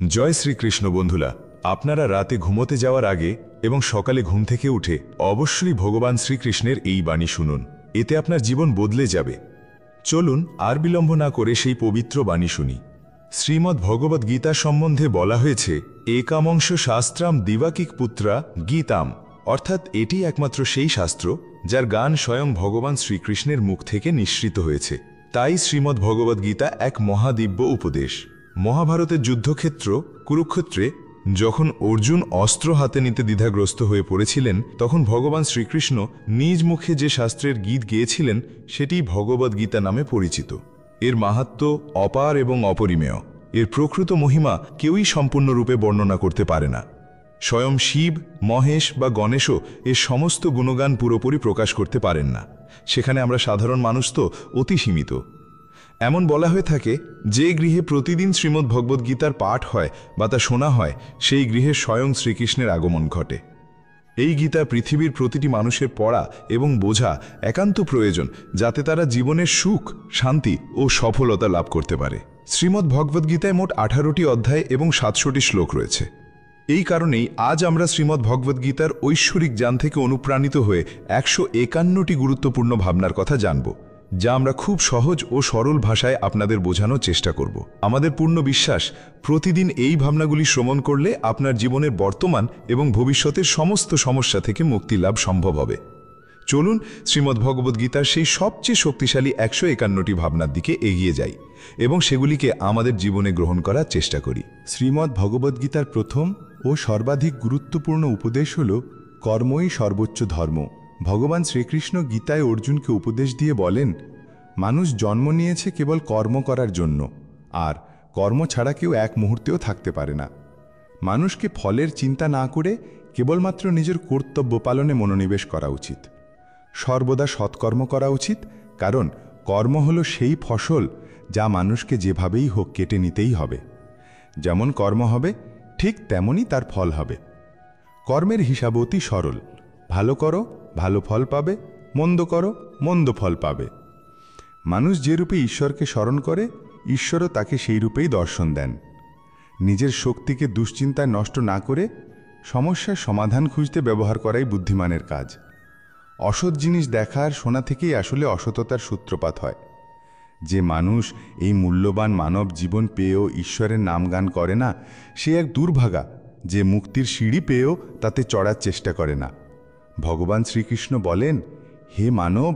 জয় শ্রীকৃষ্ণ বন্ধুরা, আপনারা রাতে ঘুমোতে যাওয়ার আগে এবং সকালে ঘুম থেকে উঠে অবশ্যই ভগবান শ্রীকৃষ্ণের এই বাণী শুনুন। এতে আপনার জীবন বদলে যাবে। চলুন আর বিলম্ব না করে সেই পবিত্র বাণী শুনি। শ্রীমদ্ ভগবদ্ গীতা সম্বন্ধে বলা হয়েছে, একামংশ শাস্ত্রাম দিবাকিক পুত্রা গীতাম, অর্থাৎ এটি একমাত্র সেই শাস্ত্র যার গান স্বয়ং ভগবান শ্রীকৃষ্ণের মুখ থেকে নিঃসৃত হয়েছে। তাই শ্রীমদ্ ভগবদ্ গীতা এক মহাদিব্য উপদেশ। মহাভারতের যুদ্ধক্ষেত্র কুরুক্ষেত্রে যখন অর্জুন অস্ত্র হাতে নিতে দ্বিধাগ্রস্ত হয়ে পড়েছিলেন, তখন ভগবান শ্রীকৃষ্ণ নিজ মুখে যে শাস্ত্রের গীত গেয়েছিলেন সেটি ভগবদ্ গীতা নামে পরিচিত। এর মাহাত্ম্য অপার এবং অপরিমেয়। এর প্রকৃত মহিমা কেউই সম্পূর্ণরূপে বর্ণনা করতে পারে না। স্বয়ং শিব, মহেশ বা গণেশও এর সমস্ত গুণগান পুরোপুরি প্রকাশ করতে পারেন না। সেখানে আমরা সাধারণ মানুষ তো অতি সীমিত। এমন বলা হয়ে থাকে, যে গৃহে প্রতিদিন শ্রীমদ্ ভগবদ্ গীতার পাঠ হয় বা তা শোনা হয়, সেই গৃহে স্বয়ং শ্রীকৃষ্ণের আগমন ঘটে। এই গীতা পৃথিবীর প্রতিটি মানুষের পড়া এবং বোঝা একান্ত প্রয়োজন, যাতে তারা জীবনের সুখ, শান্তি ও সফলতা লাভ করতে পারে। শ্রীমদ্ ভগবদ্ গীতায় মোট 18টি অধ্যায় এবং 700টি শ্লোক রয়েছে। এই কারণেই আজ আমরা শ্রীমদ্ ভগবদ্ গীতার ঐশ্বরিক জ্ঞান থেকে অনুপ্রাণিত হয়ে 151টি গুরুত্বপূর্ণ ভাবনার কথা জানব, যা আমরা খুব সহজ ও সরল ভাষায় আপনাদের বোঝানোর চেষ্টা করব। আমাদের পূর্ণ বিশ্বাস, প্রতিদিন এই ভাবনাগুলি শ্রবণ করলে আপনার জীবনের বর্তমান এবং ভবিষ্যতের সমস্ত সমস্যা থেকে মুক্তি লাভ সম্ভব হবে। চলুন শ্রীমদ্ ভগবদ্ গীতার সেই সবচেয়ে শক্তিশালী 151টি ভাবনার দিকে এগিয়ে যাই এবং সেগুলিকে আমাদের জীবনে গ্রহণ করার চেষ্টা করি। শ্রীমদ্ ভগবদ্ গীতার প্রথম ও সর্বাধিক গুরুত্বপূর্ণ উপদেশ হল কর্মই সর্বোচ্চ ধর্ম। ভগবান শ্রীকৃষ্ণ গীতায় অর্জুনকে উপদেশ দিয়ে বলেন, মানুষ জন্ম নিয়েছে কেবল কর্ম করার জন্য, আর কর্ম ছাড়া কেউ এক মুহূর্তেও থাকতে পারে না। মানুষকে ফলের চিন্তা না করে কেবলমাত্র নিজের কর্তব্য পালনে মনোনিবেশ করা উচিত। সর্বদা সৎকর্ম করা উচিত, কারণ কর্ম হল সেই ফসল যা মানুষকে যেভাবেই হোক কেটে নিতেই হবে। যেমন কর্ম হবে ঠিক তেমনই তার ফল হবে। কর্মের হিসাব অতি সরল। ভালো করো, ভালো ফল পাবে; মন্দ করো, মন্দ ফল পাবে। মানুষ যে রূপে ঈশ্বরকে স্মরণ করে, ঈশ্বরও তাকে সেই রূপেই দর্শন দেন। নিজের শক্তিকে দুশ্চিন্তায় নষ্ট না করে সমস্যার সমাধান খুঁজতে ব্যবহার করাই বুদ্ধিমানের কাজ। অসৎ জিনিস দেখা আর শোনা থেকেই আসলে অসততার সূত্রপাত হয়। যে মানুষ এই মূল্যবান মানব জীবন পেয়েও ঈশ্বরের নামগান করে না, সে এক দুর্ভাগা, যে মুক্তির সিঁড়ি পেয়েও তাতে চড়ার চেষ্টা করে না। ভগবান শ্রীকৃষ্ণ বলেন, হে মানব,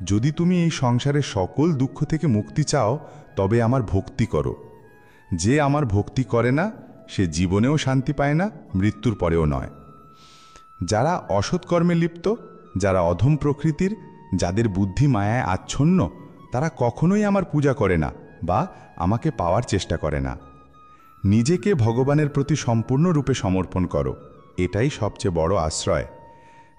যদি তুমি এই সংসারের সকল দুঃখ থেকে মুক্তি চাও, তবে আমার ভক্তি করো। যে আমার ভক্তি করে না, সে জীবনেও শান্তি পায় না, মৃত্যুর পরেও নয়। যারা অসৎ কর্মে লিপ্ত, যারা অধম প্রকৃতির, যাদের বুদ্ধি মায়ায় আচ্ছন্ন, তারা কখনোই আমার পূজা করে না বা আমাকে পাওয়ার চেষ্টা করে না। নিজেকে ভগবানের প্রতি সম্পূর্ণরূপে সমর্পণ করো, এটাই সবচেয়ে বড় আশ্রয়।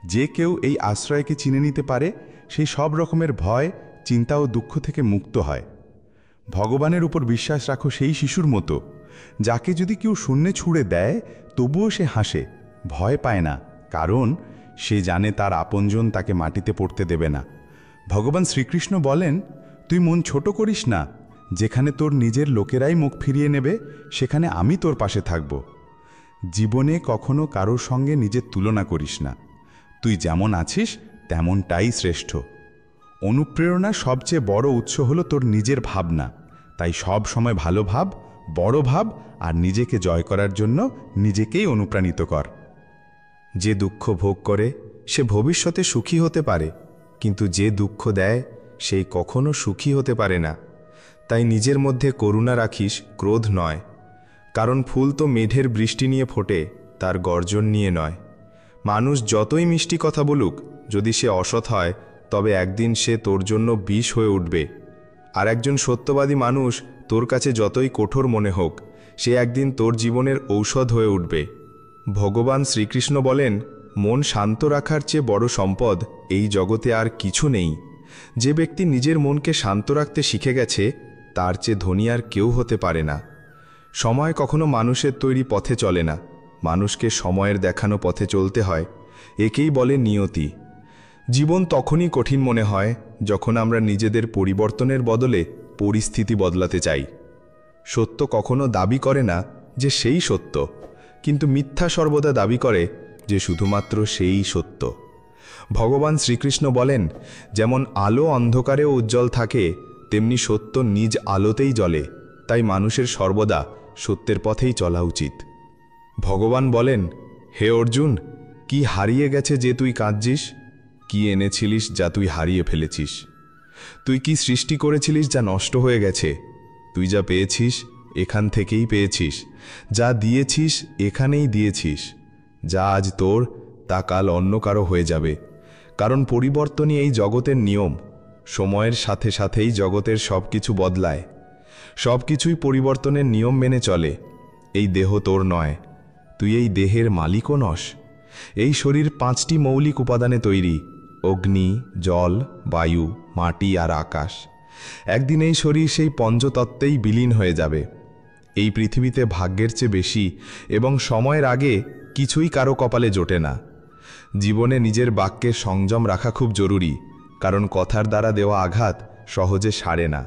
যে কেউ এই আশ্রয়কে চিনে নিতে পারে, সেই সব রকমের ভয়, চিন্তা ও দুঃখ থেকে মুক্ত হয়। ভগবানের উপর বিশ্বাস রাখো সেই শিশুর মতো, যাকে যদি কেউ শূন্যে ছুঁড়ে দেয় তবুও সে হাসে, ভয় পায় না, কারণ সে জানে তার আপনজন তাকে মাটিতে পড়তে দেবে না। ভগবান শ্রীকৃষ্ণ বলেন, তুই মন ছোট করিস না। যেখানে তোর নিজের লোকেরাই মুখ ফিরিয়ে নেবে, সেখানে আমি তোর পাশে থাকব। জীবনে কখনো কারোর সঙ্গে নিজের তুলনা করিস না। তুই যেমন আছিস তেমনটাই শ্রেষ্ঠ। অনুপ্রেরণার সবচেয়ে বড় উৎস হলো তোর নিজের ভাবনা। তাই সব সময় ভালো ভাব, বড় ভাব, আর নিজেকে জয় করার জন্য নিজেকেই অনুপ্রাণিত কর। যে দুঃখ ভোগ করে সে ভবিষ্যতে সুখী হতে পারে, কিন্তু যে দুঃখ দেয় সেই কখনো সুখী হতে পারে না। তাই নিজের মধ্যে করুণা রাখিস, ক্রোধ নয়। কারণ ফুল তো মেঘের বৃষ্টি নিয়ে ফোটে, তার গর্জন নিয়ে নয়। মানুষ যতই মিষ্টি কথা বলুক, যদি সে অসৎ হয়, তবে একদিন সে তোর জন্য বিষ হয়ে উঠবে। আর একজন সত্যবাদী মানুষ তোর কাছে যতই কঠোর মনে হোক, সে একদিন তোর জীবনের ঔষধ হয়ে উঠবে। ভগবান শ্রীকৃষ্ণ বলেন, মন শান্ত রাখার চেয়ে বড় সম্পদ এই জগতে আর কিছু নেই। যে ব্যক্তি নিজের মনকে শান্ত রাখতে শিখে গেছে, তার চেয়ে ধনী আর কেউ হতে পারে না। সময় কখনো মানুষের তৈরি পথে চলে না, মানুষকে সময়ের দেখানো পথে চলতে হয়। একেই বলে নিয়তি। জীবন তখনই কঠিন মনে হয় যখন আমরা নিজেদের পরিবর্তনের বদলে পরিস্থিতি বদলাতে চাই। সত্য কখনো দাবি করে না, যে সেই সত্য, কিন্তু মিথ্যা সর্বদা দাবি করে যে শুধুমাত্র সেই সত্য। ভগবান শ্রীকৃষ্ণ বলেন, যেমন আলো অন্ধকারেও উজ্জ্বল থাকে, তেমনি সত্য নিজ আলোতেই জ্বলে। তাই মানুষের সর্বদা সত্যের পথেই চলা উচিত। ভগবান বলেন, হে অর্জুন, কি হারিয়ে গেছে যে তুই কাঁদছিস? কি এনেছিলিস যা তুই হারিয়ে ফেলেছিস? তুই কি সৃষ্টি করেছিলিস যা নষ্ট হয়ে গেছে? তুই যা পেয়েছিস এখান থেকেই পেয়েছিস, যা দিয়েছিস এখানেই দিয়েছিস। যা আজ তোর তা কাল অন্য কারো হয়ে যাবে, কারণ পরিবর্তনই এই জগতের নিয়ম। সময়ের সাথে সাথেই জগতের সব কিছু বদলায়, সব কিছুই পরিবর্তনের নিয়ম মেনে চলে। এই দেহ তোর নয়, তুই এই দেহের মালিকও নস। এই শরীর 5টি মৌলিক উপাদানে তৈরি: অগ্নি, জল, বায়ু, মাটি আর আকাশ। একদিন এই শরীর সেই পঞ্চতত্ত্বেই বিলীন হয়ে যাবে। এই পৃথিবীতে ভাগ্যের চেয়ে বেশি এবং সময়ের আগে কিছুই কারো কপালে জোটে না। জীবনে নিজের বাক্যে সংযম রাখা খুব জরুরি, কারণ কথার দ্বারা দেওয়া আঘাত সহজে সারে না।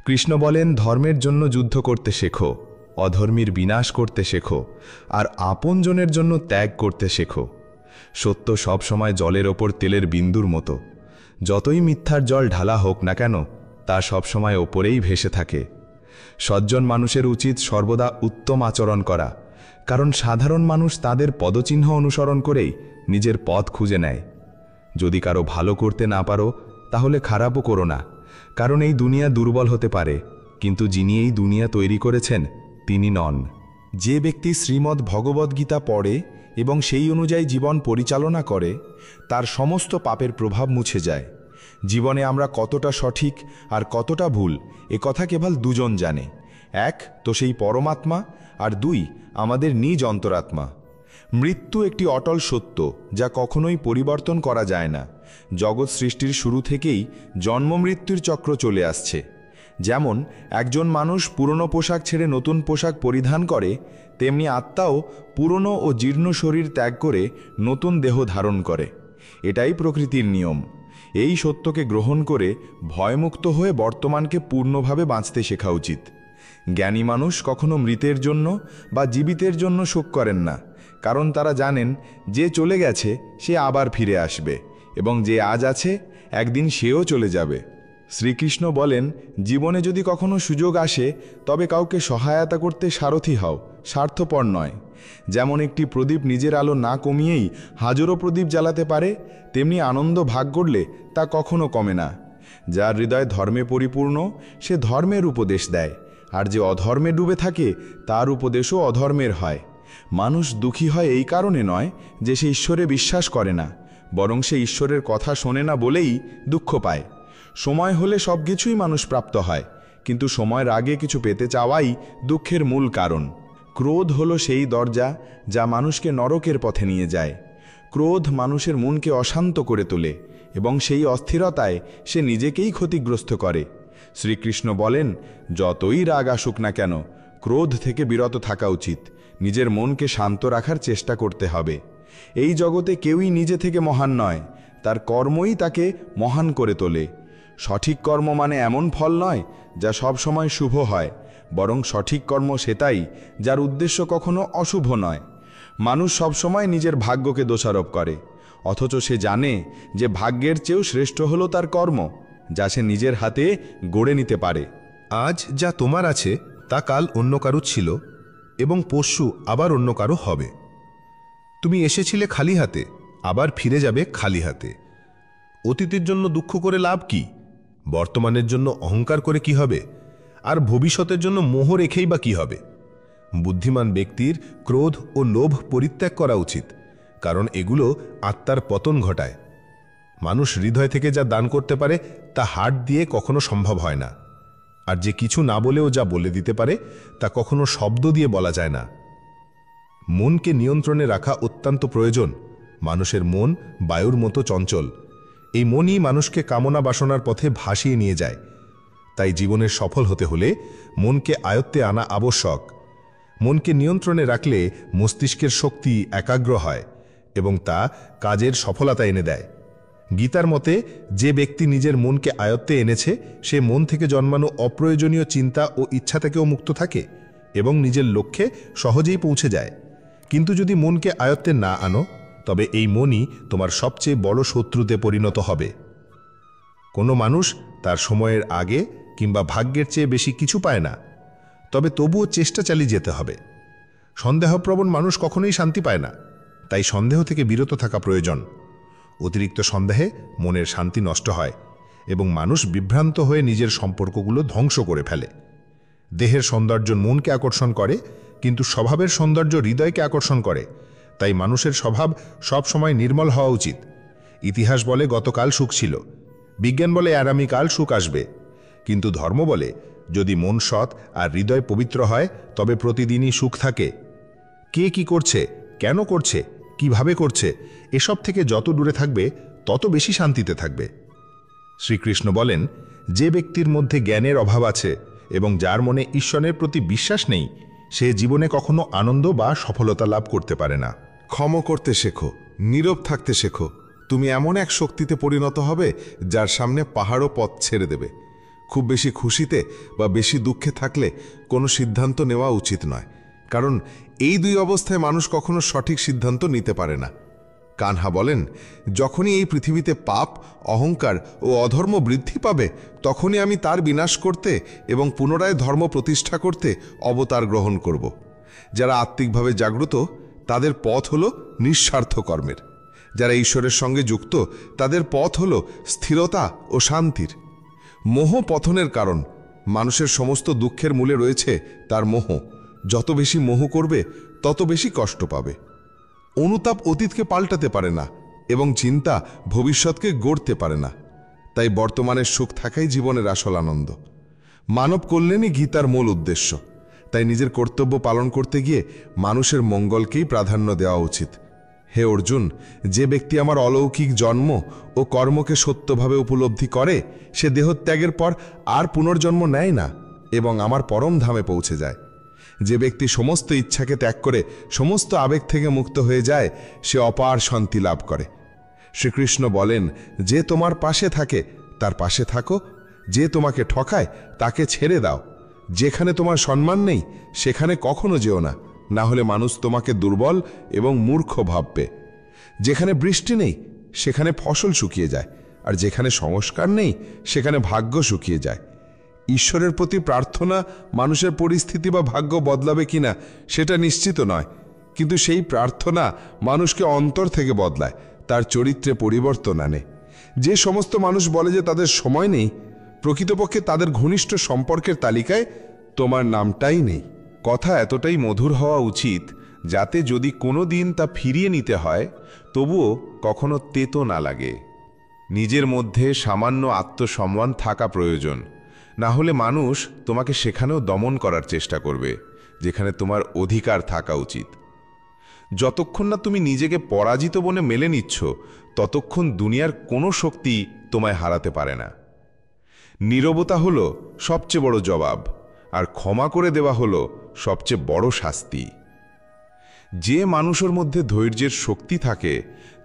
কৃষ্ণ বলেন, ধর্মের জন্য যুদ্ধ করতে শেখো, অধর্মীর বিনাশ করতে শেখো, আর আপনজনের জন্য ত্যাগ করতে শেখো। সত্য সব সময় জলের ওপর তেলের বিন্দুর মতো। যতই মিথ্যার জল ঢালা হোক না কেন, তা সবসময় ওপরেই ভেসে থাকে। সজ্জন মানুষের উচিত সর্বদা উত্তম আচরণ করা, কারণ সাধারণ মানুষ তাদের পদচিহ্ন অনুসরণ করেই নিজের পথ খুঁজে নেয়। যদি কারো ভালো করতে না পারো, তাহলে খারাপও করো না, কারণ এই দুনিয়া দুর্বল হতে পারে, কিন্তু যিনি এই দুনিয়া তৈরি করেছেন তিনি নন। যে ব্যক্তি শ্রীমদ্ ভগবদ্গীতা পড়ে এবং সেই অনুযায়ী জীবন পরিচালনা করে, তার সমস্ত পাপের প্রভাব মুছে যায়। জীবনে আমরা কতটা সঠিক আর কতটা ভুল, এ কথা কেবল দুজন জানে। এক তো সেই পরমাত্মা, আর দুই আমাদের নিজ অন্তরাত্মা। মৃত্যু একটি অটল সত্য, যা কখনোই পরিবর্তন করা যায় না। জগৎ সৃষ্টির শুরু থেকেই জন্ম মৃত্যুর চক্র চলে আসছে। যেমন একজন মানুষ পুরনো পোশাক ছেড়ে নতুন পোশাক পরিধান করে, তেমনি আত্মাও পুরনো ও জীর্ণ শরীর ত্যাগ করে নতুন দেহ ধারণ করে। এটাই প্রকৃতির নিয়ম। এই সত্যকে গ্রহণ করে ভয়মুক্ত হয়ে বর্তমানকে পূর্ণভাবে বাঁচতে শেখা উচিত। জ্ঞানী মানুষ কখনো মৃতের জন্য বা জীবিতের জন্য শোক করেন না, কারণ তারা জানেন যে চলে গেছে সে আবার ফিরে আসবে, এবং যে আজ আছে একদিন সেও চলে যাবে। শ্রীকৃষ্ণ বলেন, জীবনে যদি কখনো সুযোগ আসে, তবে কাউকে সহায়তা করতে সারথি হও, স্বার্থপর নয়। যেমন একটি প্রদীপ নিজের আলো না কমিয়েই হাজারো প্রদীপ জ্বালাতে পারে, তেমনি আনন্দ ভাগ করলে তা কখনো কমে না। যার হৃদয় ধর্মে পরিপূর্ণ, সে ধর্মের উপদেশ দেয়, আর যে অধর্মে ডুবে থাকে তার উপদেশও অধর্মের হয়। মানুষ দুঃখী হয় এই কারণে নয় যে সে ঈশ্বরে বিশ্বাস করে না, বরং সে ঈশ্বরের কথা শোনে না বলেই দুঃখ পায়। সময় হলে সব কিছুই মানুষ প্রাপ্ত হয়, কিন্তু সময়ের আগে কিছু পেতে চাওয়াই দুঃখের মূল কারণ। ক্রোধ হলো সেই দরজা যা মানুষকে নরকের পথে নিয়ে যায়। ক্রোধ মানুষের মনকে অশান্ত করে তোলে, এবং সেই অস্থিরতায় সে নিজেকেই ক্ষতিগ্রস্ত করে। শ্রীকৃষ্ণ বলেন, যতই রাগ আসুক না কেন, ক্রোধ থেকে বিরত থাকা উচিত। নিজের মনকে শান্ত রাখার চেষ্টা করতে হবে। এই জগতে কেউই নিজে থেকে মহান নয়, তার কর্মই তাকে মহান করে তোলে। সঠিক কর্ম মানে এমন ফল নয় যা সব সময় শুভ হয়, বরং সঠিক কর্ম সেটাই যার উদ্দেশ্য কখনো অশুভ নয়। মানুষ সবসময় নিজের ভাগ্যকে দোষারোপ করে, অথচ সে জানে যে ভাগ্যের চেয়েও শ্রেষ্ঠ হলো তার কর্ম, যা সে নিজের হাতে গড়ে নিতে পারে। আজ যা তোমার আছে তা কাল অন্য কারো ছিল, এবং পরশু আবার অন্য কারো হবে। তুমি এসেছিলে খালি হাতে, আবার ফিরে যাবে খালি হাতে। অতীতের জন্য দুঃখ করে লাভ কি? বর্তমানের জন্য অহংকার করে কি হবে? আর ভবিষ্যতের জন্য মোহ রেখেই বা কি হবে? বুদ্ধিমান ব্যক্তির ক্রোধ ও লোভ পরিত্যাগ করা উচিত, কারণ এগুলো আত্মার পতন ঘটায়। মানুষ হৃদয় থেকে যা দান করতে পারে তা হাত দিয়ে কখনো সম্ভব হয় না, আর যে কিছু না বলেও যা বলে দিতে পারে তা কখনো শব্দ দিয়ে বলা যায় না। মনকে নিয়ন্ত্রণে রাখা অত্যন্ত প্রয়োজন। মানুষের মন বায়ুর মতো চঞ্চল। এই মনই মানুষকে কামনা বাসনার পথে ভাসিয়ে নিয়ে যায়। তাই জীবনের সফল হতে হলে মনকে আয়ত্তে আনা আবশ্যক। মনকে নিয়ন্ত্রণে রাখলে মস্তিষ্কের শক্তি একাগ্র হয় এবং তা কাজের সফলতা এনে দেয়। গীতার মতে, যে ব্যক্তি নিজের মনকে আয়ত্তে এনেছে সে মন থেকে জন্মানো অপ্রয়োজনীয় চিন্তা ও ইচ্ছা থেকেও মুক্ত থাকে এবং নিজের লক্ষ্যে সহজেই পৌঁছে যায়। কিন্তু যদি মনকে আয়ত্তে না আনো, তবে এই মনই তোমার সবচেয়ে বড় শত্রুতে পরিণত হবে। কোনো মানুষ তার সময়ের আগে কিংবা ভাগ্যের চেয়ে বেশি কিছু পায় না, তবে তবুও চেষ্টা চালিয়ে যেতে হবে। সন্দেহপ্রবণ মানুষ কখনোই শান্তি পায় না, তাই সন্দেহ থেকে বিরত থাকা প্রয়োজন। অতিরিক্ত সন্দেহে মনের শান্তি নষ্ট হয় এবং মানুষ বিভ্রান্ত হয়ে নিজের সম্পর্কগুলো ধ্বংস করে ফেলে। দেহের সৌন্দর্য মনকে আকর্ষণ করে, কিন্তু স্বভাবের সৌন্দর্য হৃদয়কে আকর্ষণ করে। তাই মানুষের স্বভাব সব সময় নির্মল হওয়া উচিত। ইতিহাস বলে গতকাল সুখ ছিল, বিজ্ঞান বলে আগামীকাল সুখ আসবে, কিন্তু ধর্ম বলে যদি মন সৎ আর হৃদয় পবিত্র হয় তবে প্রতিদিনই সুখ থাকে। কে কি করছে, কেন করছে, কিভাবে করছে, এসব থেকে যত দূরে থাকবে তত বেশি শান্তিতে থাকবে। শ্রীকৃষ্ণ বলেন, যে ব্যক্তির মধ্যে জ্ঞানের অভাব আছে এবং যার মনে ঈশ্বরের প্রতি বিশ্বাস নেই, সে জীবনে কখনো আনন্দ বা সফলতা লাভ করতে পারে না। ক্ষমা করতে শেখো, নীরব থাকতে শেখো। তুমি এমন এক শক্তিতে পরিণত হবে যার সামনে পাহাড়ও পথ ছেড়ে দেবে। খুব বেশি খুশিতে বা বেশি দুঃখে থাকলে কোনো সিদ্ধান্ত নেওয়া উচিত নয়, কারণ এই দুই অবস্থায় মানুষ কখনো সঠিক সিদ্ধান্ত নিতে পারে না। কানহা বলেন, যখনই এই পৃথিবীতে পাপ, অহংকার ও অধর্ম বৃদ্ধি পাবে, তখনই আমি তার বিনাশ করতে এবং পুনরায় ধর্ম প্রতিষ্ঠা করতে অবতার গ্রহণ করব। যারা আত্মিকভাবে জাগ্রত তাদের পথ হল নিঃস্বার্থ কর্মের। যারা ঈশ্বরের সঙ্গে যুক্ত তাদের পথ হল স্থিরতা ও শান্তির। মোহ পতনের কারণ। মানুষের সমস্ত দুঃখের মূলে রয়েছে তার মোহ। যত বেশি মোহ করবে তত বেশি কষ্ট পাবে। অনুতাপ অতীতকে পাল্টাতে পারে না এবং চিন্তা ভবিষ্যৎকে গড়তে পারে না। তাই বর্তমানের সুখ থাকাই জীবনের আসল আনন্দ। মানব কল্যাণই গীতার মূল উদ্দেশ্য। তাই নিজের কর্তব্য পালন করতে গিয়ে মানুষের মঙ্গলকেই প্রাধান্য দেওয়া উচিত। হে অর্জুন, যে ব্যক্তি আমার অলৌকিক জন্ম ও কর্মকে সত্যভাবে উপলব্ধি করে, সে দেহত্যাগের পর আর পুনর্জন্ম নেয় না এবং আমার পরম ধামে পৌঁছে যায়। যে ব্যক্তি সমস্ত ইচ্ছাকে ত্যাগ করে সমস্ত আবেগ থেকে মুক্ত হয়ে যায়, সে অপার শান্তি লাভ করে। শ্রীকৃষ্ণ বলেন, যে তোমার পাশে থাকে তার পাশে থাকো, যে তোমাকে ঠকায় তাকে ছেড়ে দাও। যেখানে তোমার সম্মান নেই সেখানে কখনো যেও না, না হলে মানুষ তোমাকে দুর্বল এবং মূর্খ ভাববে। যেখানে বৃষ্টি নেই সেখানে ফসল শুকিয়ে যায়, আর যেখানে সংস্কার নেই সেখানে ভাগ্য শুকিয়ে যায়। ঈশ্বরের প্রতি প্রার্থনা মানুষের পরিস্থিতি বা ভাগ্য বদলাবে কিনা সেটা নিশ্চিত নয়, কিন্তু সেই প্রার্থনা মানুষকে অন্তর থেকে বদলায়, তার চরিত্রে পরিবর্তন আনে। যে সমস্ত মানুষ বলে যে তাদের সময় নেই, প্রকৃতপক্ষে তাদের ঘনিষ্ঠ সম্পর্কের তালিকায় তোমার নামটাই নেই। কথা এতটাই মধুর হওয়া উচিত যাতে যদি কোনো দিন তা ফিরিয়ে নিতে হয় তবুও কখনো তেতো না লাগে। নিজের মধ্যে সামান্য আত্মসম্মান থাকা প্রয়োজন, না হলে মানুষ তোমাকে সেখানেও দমন করার চেষ্টা করবে যেখানে তোমার অধিকার থাকা উচিত। যতক্ষণ না তুমি নিজেকে পরাজিত বলে মেনে নিচ্ছ, ততক্ষণ দুনিয়ার কোনো শক্তি তোমায় হারাতে পারে না। নীরবতা হলো সবচেয়ে বড় জবাব, আর ক্ষমা করে দেওয়া হলো সবচেয়ে বড় শাস্তি। যে মানুষের মধ্যে ধৈর্যের শক্তি থাকে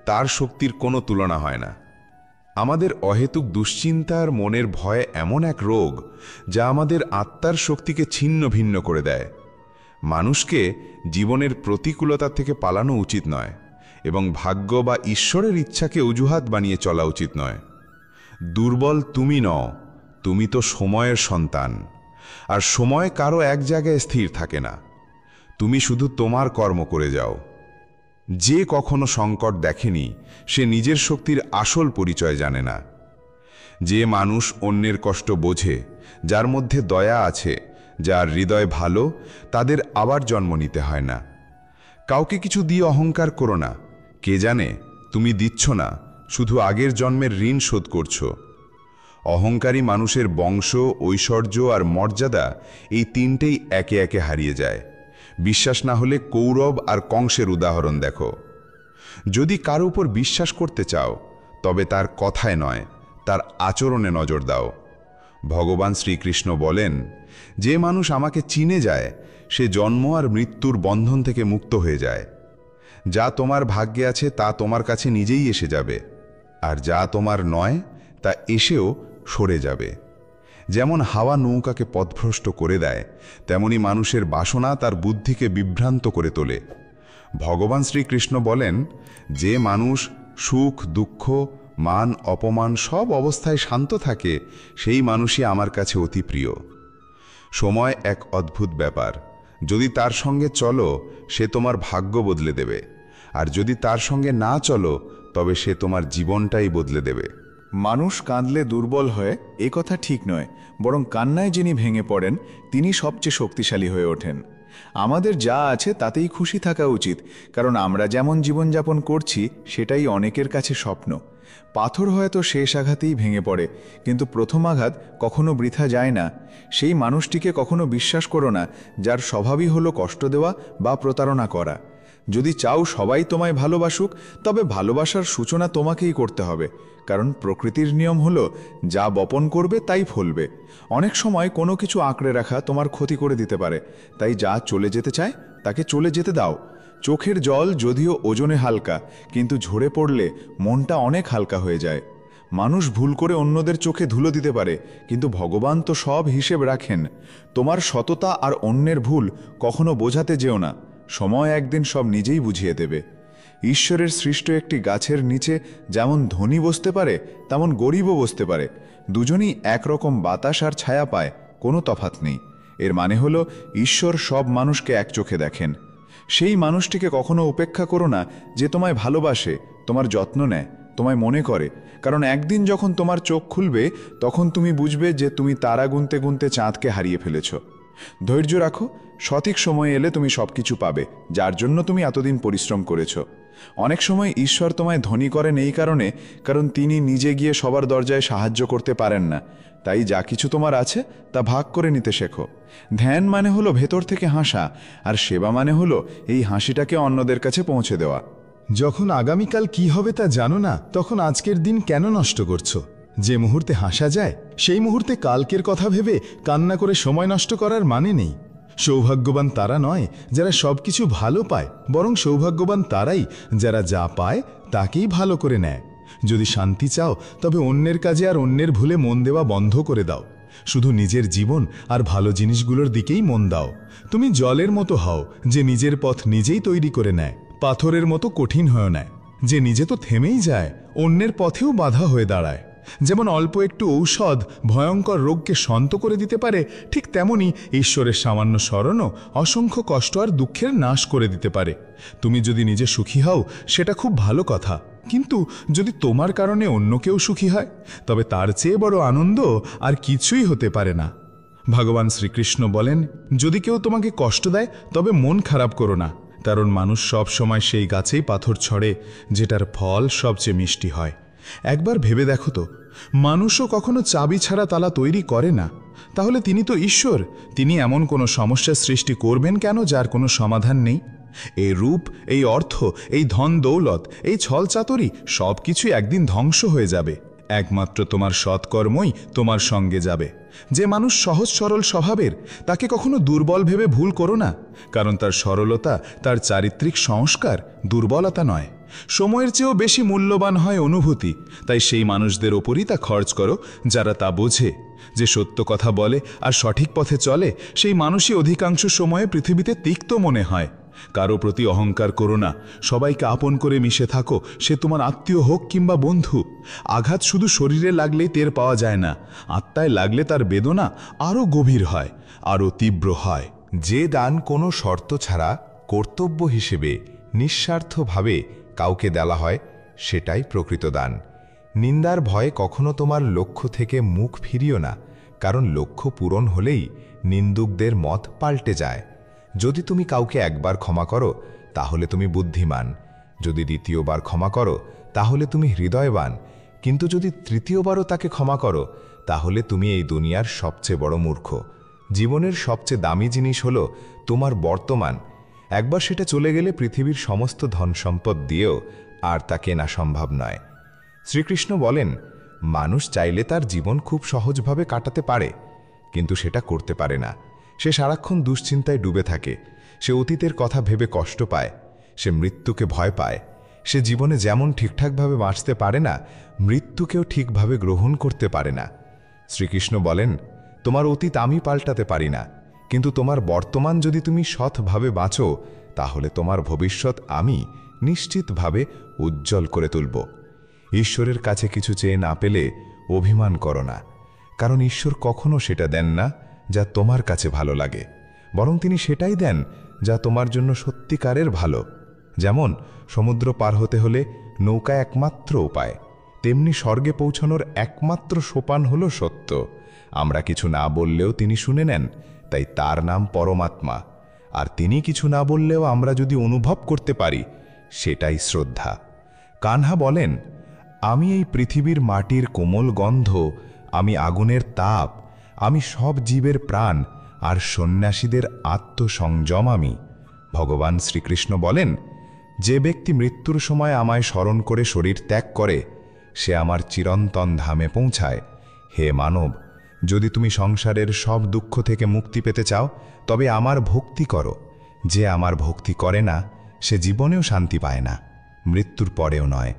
তার শক্তির কোনো তুলনা হয় না। আমাদের অহেতুক দুশ্চিন্তার মনের ভয় এমন এক রোগ যা আমাদের আত্মার শক্তিকে ছিন্ন ভিন্ন করে দেয়। মানুষকে জীবনের প্রতিকূলতা থেকে পালানো উচিত নয় এবং ভাগ্য বা ঈশ্বরের ইচ্ছাকে অজুহাত বানিয়ে চলা উচিত নয়। দুর্বল তুমি নও, তুমি তো সময়ের সন্তান, আর সময় কারো এক জায়গায় স্থির থাকে না। তুমি শুধু তোমার কর্ম করে যাও। যে কখনো সংকট দেখেনি সে নিজের শক্তির আসল পরিচয় জানে না। যে মানুষ অন্যের কষ্ট বোঝে, যার মধ্যে দয়া আছে, যার হৃদয় ভালো, তাদের আবার জন্ম নিতে হয় না। কাউকে কিছু দিয়ে অহংকার করো না। কে জানে তুমি দিচ্ছ না, শুধু আগের জন্মের ঋণ শোধ করছো। অহংকারী মানুষের বংশ, ঐশ্বর্য আর মর্যাদা এই তিনটেই একে একে হারিয়ে যায়। বিশ্বাস না হলে কৌরব আর কংসের উদাহরণ দেখো। যদি কারো উপর বিশ্বাস করতে চাও তবে তার কথায় নয়, তার আচরণে নজর দাও। ভগবান শ্রীকৃষ্ণ বলেন, যে মানুষ আমাকে চিনে যায় সে জন্ম আর মৃত্যুর বন্ধন থেকে মুক্ত হয়ে যায়। যা তোমার ভাগ্যে আছে তা তোমার কাছে নিজেই এসে যাবে, আর যা তোমার নয় তা এসেও সরে যাবে। যেমন হাওয়া নৌকাকে পথভ্রষ্ট করে দেয়, তেমনি মানুষের বাসনা তার বুদ্ধিকে বিভ্রান্ত করে তোলে। ভগবান শ্রীকৃষ্ণ বলেন, যে মানুষ সুখ দুঃখ মান অপমান সব অবস্থায় শান্ত থাকে, সেই মানুষই আমার কাছে অতি প্রিয়। সময় এক অদ্ভুত ব্যাপার। যদি তার সঙ্গে চলো, সে তোমার ভাগ্য বদলে দেবে, আর যদি তার সঙ্গে না চলো, তবে সে তোমার জীবনটাই বদলে দেবে। মানুষ কাঁদলে দুর্বল হয় এ কথা ঠিক নয়, বরং কান্নায় যিনি ভেঙে পড়েন তিনি সবচেয়ে শক্তিশালী হয়ে ওঠেন। আমাদের যা আছে তাতেই খুশি থাকা উচিত, কারণ আমরা যেমন জীবনযাপন করছি সেটাই অনেকের কাছে স্বপ্ন। পাথর হয়তো শেষ আঘাতেই ভেঙে পড়ে, কিন্তু প্রথম আঘাত কখনো বৃথা যায় না। সেই মানুষটিকে কখনো বিশ্বাস করো না যার স্বভাবই হলো কষ্ট দেওয়া বা প্রতারণা করা। যদি চাও সবাই তোমায় ভালোবাসুক, তবে ভালোবাসার সূচনা তোমাকেই করতে হবে, কারণ প্রকৃতির নিয়ম হলো যা বপন করবে তাই ফলবে। অনেক সময় কোনো কিছু আঁকড়ে রাখা তোমার ক্ষতি করে দিতে পারে, তাই যা চলে যেতে চায় তাকে চলে যেতে দাও। চোখের জল যদিও ওজনে হালকা, কিন্তু ঝরে পড়লে মনটা অনেক হালকা হয়ে যায়। মানুষ ভুল করে অন্যদের চোখে ধুলো দিতে পারে, কিন্তু ভগবান তো সব হিসেব রাখেন। তোমার সততা আর অন্যের ভুল কখনো বোঝাতে যেও না, সময় একদিন সব নিজেই বুঝিয়ে দেবে। ঈশ্বরের সৃষ্ট একটি গাছের নিচে যেমন ধনী বসতে পারে, তেমন গরিবও বসতে পারে। দুজনই একরকম বাতাস আর ছায়া পায়, কোনো তফাৎ নেই। এর মানে হলো ঈশ্বর সব মানুষকে এক চোখে দেখেন। সেই মানুষটিকে কখনো উপেক্ষা করো না যে তোমায় ভালোবাসে, তোমার যত্ন নেয়, তোমায় মনে করে, কারণ একদিন যখন তোমার চোখ খুলবে তখন তুমি বুঝবে যে তুমি তারা গুনতে গুনতে চাঁদকে হারিয়ে ফেলেছ। ধৈর্য রাখো, সঠিক সময় এলে তুমি সবকিছু পাবে, যার জন্য তুমি এতদিন পরিশ্রম করেছ। অনেক সময় ঈশ্বর তোমায় ধনী করেন এই কারণ তিনি নিজে গিয়ে সবার দরজায় সাহায্য করতে পারেন না। তাই যা কিছু তোমার আছে তা ভাগ করে নিতে শেখো। ধ্যান মানে হলো ভেতর থেকে হাসা, আর সেবা মানে হলো এই হাসিটাকে অন্যদের কাছে পৌঁছে দেওয়া। যখন আগামীকাল কি হবে তা জানো না, তখন আজকের দিন কেন নষ্ট করছো? যে মুহূর্তে হাসা যায়, সেই মুহূর্তে কালকের কথা ভেবে কান্না করে সময় নষ্ট করার মানে নেই। সৌভাগ্যবান তারা নয় যারা সবকিছু ভালো পায়, বরং সৌভাগ্যবান তারাই যারা যা পায় তাকেই ভালো করে নেয়। যদি শান্তি চাও, তবে অন্যের কাজে আর অন্যের ভুলে মন দেওয়া বন্ধ করে দাও। শুধু নিজের জীবন আর ভালো জিনিসগুলোর দিকেই মন দাও। তুমি জলের মতো হও যে নিজের পথ নিজেই তৈরি করে নেয়, পাথরের মতো কঠিন হয়ে নেয় যে নিজে তো থেমেই যায়, অন্যের পথেও বাধা হয়ে দাঁড়ায়। যেমন অল্প একটু ঔষধ ভয়ঙ্কর রোগকে শান্ত করে দিতে পারে, ঠিক তেমনি ঈশ্বরের সামান্য স্মরণও অসংখ্য কষ্ট আর দুঃখের নাশ করে দিতে পারে। তুমি যদি নিজে সুখী হও সেটা খুব ভালো কথা, কিন্তু যদি তোমার কারণে অন্য কেউ সুখী হয়, তবে তার চেয়ে বড় আনন্দ আর কিছুই হতে পারে না। ভগবান শ্রীকৃষ্ণ বলেন, যদি কেউ তোমাকে কষ্ট দেয় তবে মন খারাপ করো না, কারণ মানুষ সব সময় সেই গাছেই পাথর ছড়ে যেটার ফল সবচেয়ে মিষ্টি হয়। একবার ভেবে দেখো তো, মানুষও কখনো চাবি ছাড়া তালা তৈরি করে না, তাহলে তিনি তো ঈশ্বর। তিনি এমন কোনো সমস্যার সৃষ্টি করবেন কেন যার কোনো সমাধান নেই? এই রূপ, এই অর্থ, এই ধন দৌলত, এই ছল চাতুরি সব কিছুই একদিন ধ্বংস হয়ে যাবে। একমাত্র তোমার সৎকর্মই তোমার সঙ্গে যাবে। যে মানুষ সহজ সরল স্বভাবের, তাকে কখনো দুর্বল ভেবে ভুল করো না, কারণ তার সরলতা তার চারিত্রিক সংস্কার, দুর্বলতা নয়। সময়ের চেয়েও বেশি মূল্যবান হয় অনুভূতি, তাই সেই মানুষদের ওপরই তা খরচ করো যারা তা বোঝে। যে সত্য কথা বলে আর সঠিক পথে চলে, সেই মানুষই অধিকাংশ সময়ে পৃথিবীতে তিক্ত মনে হয়। কারো প্রতি অহংকার করো না, সবাইকে আপন করে মিশে থাকো, সে তোমার আত্মীয় হোক কিংবা বন্ধু। আঘাত শুধু শরীরে লাগলেই টের পাওয়া যায় না, আত্মায় লাগলে তার বেদনা আরও গভীর হয়, আরও তীব্র হয়। যে দান কোনো শর্ত ছাড়া কর্তব্য হিসেবে নিঃস্বার্থভাবে কাউকে দেওয়া হয়, সেটাই প্রকৃত দান। নিন্দার ভয়ে কখনো তোমার লক্ষ্য থেকে মুখ ফিরিও না, কারণ লক্ষ্য পূরণ হলেই নিন্দুকদের মত পাল্টে যায়। যদি তুমি কাউকে একবার ক্ষমা করো, তাহলে তুমি বুদ্ধিমান। যদি দ্বিতীয়বার ক্ষমা করো, তাহলে তুমি হৃদয়বান। কিন্তু যদি তৃতীয়বারও তাকে ক্ষমা করো, তাহলে তুমি এই দুনিয়ার সবচেয়ে বড় মূর্খ। জীবনের সবচেয়ে দামি জিনিস হলো তোমার বর্তমান। একবার সেটা চলে গেলে পৃথিবীর সমস্ত ধন সম্পদ দিয়েও আর তা কেনা সম্ভব নয়। শ্রীকৃষ্ণ বলেন, মানুষ চাইলে তার জীবন খুব সহজভাবে কাটাতে পারে, কিন্তু সেটা করতে পারে না। সে সারাক্ষণ দুশ্চিন্তায় ডুবে থাকে, সে অতীতের কথা ভেবে কষ্ট পায়, সে মৃত্যুকে ভয় পায়। সে জীবনে যেমন ঠিকঠাকভাবে বাঁচতে পারে না, মৃত্যুকেও ঠিকভাবে গ্রহণ করতে পারে না। শ্রীকৃষ্ণ বলেন, তোমার অতীত আমি পাল্টাতে পারি না, কিন্তু তোমার বর্তমান যদি তুমি সৎভাবে বাঁচো, তাহলে তোমার ভবিষ্যৎ আমি নিশ্চিতভাবে উজ্জ্বল করে তুলব। ঈশ্বরের কাছে কিছু চেয়ে না পেলে অভিমান করো না, কারণ ঈশ্বর কখনো সেটা দেন না যা তোমার কাছে ভালো লাগে, বরং তিনি সেটাই দেন যা তোমার জন্য সত্যিকারের ভালো। যেমন সমুদ্র পার হতে হলে নৌকা একমাত্র উপায়, তেমনি স্বর্গে পৌঁছানোর একমাত্র সোপান হল সত্য। আমরা কিছু না বললেও তিনি শুনে নেন, তাই তার নাম পরমাত্মা। আর তিনি কিছু না বললেও আমরা যদি অনুভব করতে পারি, সেটাই শ্রদ্ধা। কানহা বলেন, আমি এই পৃথিবীর মাটির কোমল গন্ধ, আমি আগুনের তাপ, আমি সব জীবের প্রাণ, আর সন্ন্যাসীদের আত্মসংযম আমি। ভগবান শ্রীকৃষ্ণ বলেন, যে ব্যক্তি মৃত্যুর সময় আমায় স্মরণ করে শরীর ত্যাগ করে, সে আমার চিরন্তন ধামে পৌঁছায়। হে মানব, যদি তুমি সংসারের সব দুঃখ থেকে মুক্তি পেতে চাও, তবে আমার ভক্তি করো। যে আমার ভক্তি করে না, সে জীবনেও শান্তি পায় না, মৃত্যুর পরেও নয়।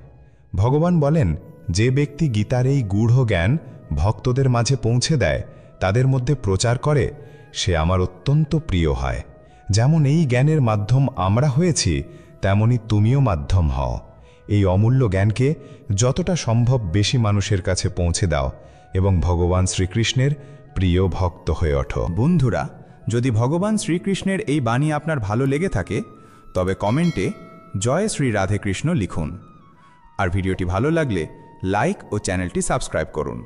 ভগবান বলেন, যে ব্যক্তি গীতার এই গূঢ় জ্ঞান ভক্তদের মাঝে পৌঁছে দেয়, তাদের মধ্যে প্রচার করে, সে আমার অত্যন্ত প্রিয় হয়। যেমন এই জ্ঞানের মাধ্যম আমরা হয়েছি, তেমনি তুমিও মাধ্যম হও। এই অমূল্য জ্ঞানকে যতটা সম্ভব বেশি মানুষের কাছে পৌঁছে দাও এবং ভগবান শ্রীকৃষ্ণের প্রিয় ভক্ত হয়ে ওঠো। বন্ধুরা, যদি ভগবান শ্রীকৃষ্ণের এই বাণী আপনার ভালো লেগে থাকে, তবে কমেন্টে জয় শ্রী রাধে কৃষ্ণ লিখুন। আর ভিডিওটি ভালো লাগলে লাইক ও চ্যানেলটি সাবস্ক্রাইব করুন।